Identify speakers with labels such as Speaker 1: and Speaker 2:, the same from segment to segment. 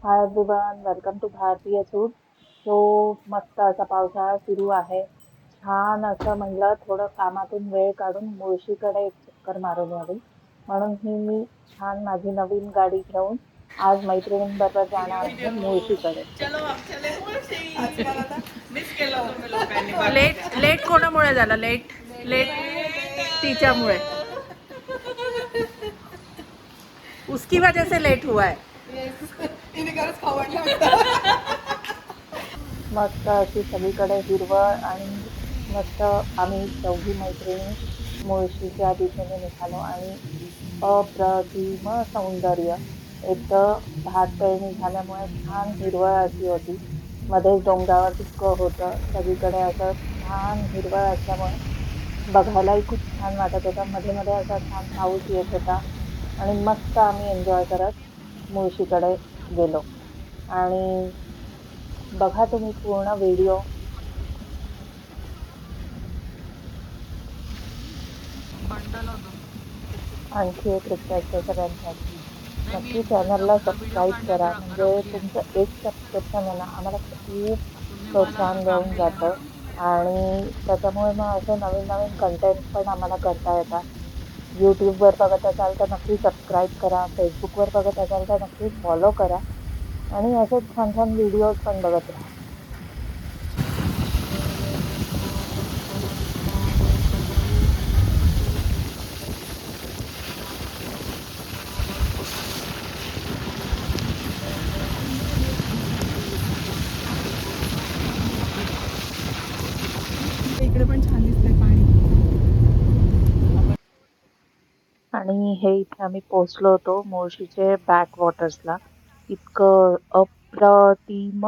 Speaker 1: Hi everyone, welcome to भारतीय सूट. So मस्त असा पावसाळा सुरू आहे. छान असं म्हणलं थोडं कामातून वेळ काढून मुळशीकडे एक चक्कर मारून यावी. म्हणून मी छान माझी नवीन गाडी घेऊन आज मैत्रिणींबरोबर जाणार आहे मुळशीकडे.
Speaker 2: चलो अब चले मुळशी. आजकाल आता मिस केलं होतं मी लोकांनी.
Speaker 3: लेट लेट कोणामुळे झालं? लेट लेट तिच्यामुळे. उसकी वजह से लेट हुआ है.
Speaker 2: तिने खरंच खाऊ वाटलं.
Speaker 1: मस्त अशी सगळीकडे हिरवळ आणि मस्त आम्ही चौघी मैत्रिणी मुळशीच्या दिशेने निघालो आणि अप्रतिम सौंदर्य एकदम भात पेरणी झाल्यामुळे छान हिरवळ अशी होती. मध्येच डोंगरावर पिकं होतं, सगळीकडे असं छान हिरवळ असल्यामुळे बघायलाही खूप छान वाटत होतं. मध्ये मध्ये असा छान पाऊस येत होता आणि मस्त आम्ही एन्जॉय करत मुळशीकडे गेलो. आणि बघा तुम्ही पूर्ण व्हिडिओ. आणखी एक रिक्वेस्ट आहे सगळ्यांसाठी, नक्की चॅनलला सबस्क्राईब करा. म्हणजे तुमचं एक सबस्क्रिप्शन आहे ना आम्हाला खूप प्रोत्साहन देऊन जातं आणि त्याच्यामुळे मग असं नवीन नवीन कंटेंट पण आम्हाला करता येतात. यूट्यूबवर बघत असाल तर नक्की सबस्क्राईब करा, फेसबुकवर बघत असाल तर नक्की फॉलो करा आणि असेच छान छान व्हिडिओज पण बघत राहा.
Speaker 2: इकडे पण छान दिसतंय पाणी.
Speaker 1: आणि हे इथे आम्ही पोहोचलो होतो मुळशीचे बॅक वॉटर्सला. इतकं अप्रतिम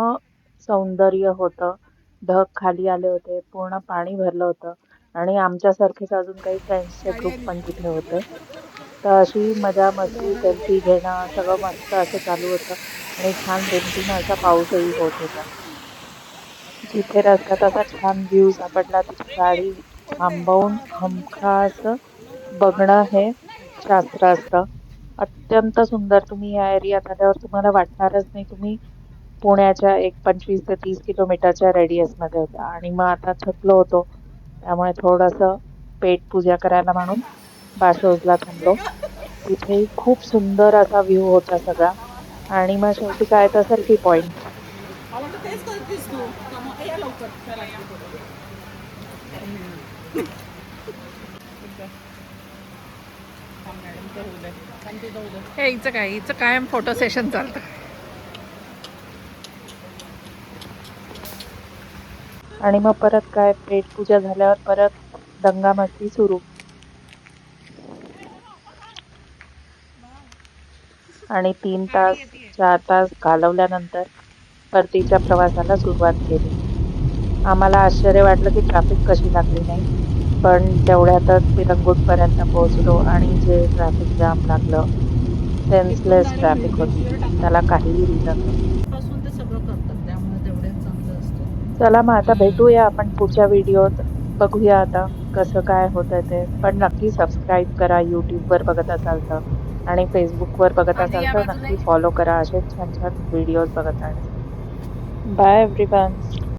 Speaker 1: सौंदर्य होतं. ढग खाली आले होते, पूर्ण पाणी भरलं होतं आणि आमच्यासारखेच अजून काही फ्रेंड्सचे
Speaker 2: गाडी
Speaker 1: ग्रुप
Speaker 2: आली.
Speaker 1: पण तिथे होते. तर अशी मजा मस्ती, सेल्फी घेणं सगळं मस्त असं चालू होतं आणि छान रिमझिम असा पाऊसही होत होता. जिथे रस्त्यात असा छान व्ह्यू सापडला तिथे गाडी थांबवून हमखास बघणं हे शास्त्र असतं. अत्यंत सुंदर. तुम्ही या एरियात आल्यावर तुम्हाला वाटणारच नाही तुम्ही पुण्याच्या एक 25 ते 30 किलोमीटरच्या रेडियसमध्ये होता. आणि मग आता थकलो होतो त्यामुळे थोडंसं पेट पूजा करायला म्हणून बाशोजला थांबलो. तिथे खूप सुंदर असा व्ह्यू होता सगळा आणि मग शेवटी काय तर सेल्फी पॉइंट.
Speaker 2: मला तर तेच करतेस तू. या लवकर.
Speaker 3: हे हिचं कायम फोटो सेशन चालतं.
Speaker 1: आणि मग परत काय पेट पूजा झाल्यावर परत दंगामस्ती सुरू. आणि 3 तास 4 तास घालवल्यानंतर परतीच्या प्रवासाला सुरुवात केली. आम्हाला आश्चर्य वाटलं की ट्रॅफिक कशी लागली नाही, पण तेवढ्यातच पिरंगुटपर्यंत पोहोचलो आणि जे ट्रॅफिक जाम लागलं, सेन्सलेस ट्रॅफिक होती, त्याला काहीही रिझन नव्हती.
Speaker 3: पासून ते सगळं करतात त्यामुळे तेवढेच चांगलं असतं.
Speaker 1: चला मग आता भेटूया आपण पुढच्या व्हिडिओत. बघूया आता कसं काय होतंय ते. पण नक्की सबस्क्राईब करा यूट्यूबवर बघत असाल तर, आणि फेसबुकवर बघत
Speaker 3: आधी
Speaker 1: असाल
Speaker 3: या
Speaker 1: तर
Speaker 3: बाजूला
Speaker 1: नक्की फॉलो करा असेच छान छान व्हिडिओज बघत राहण्यासाठी. Bye everyone.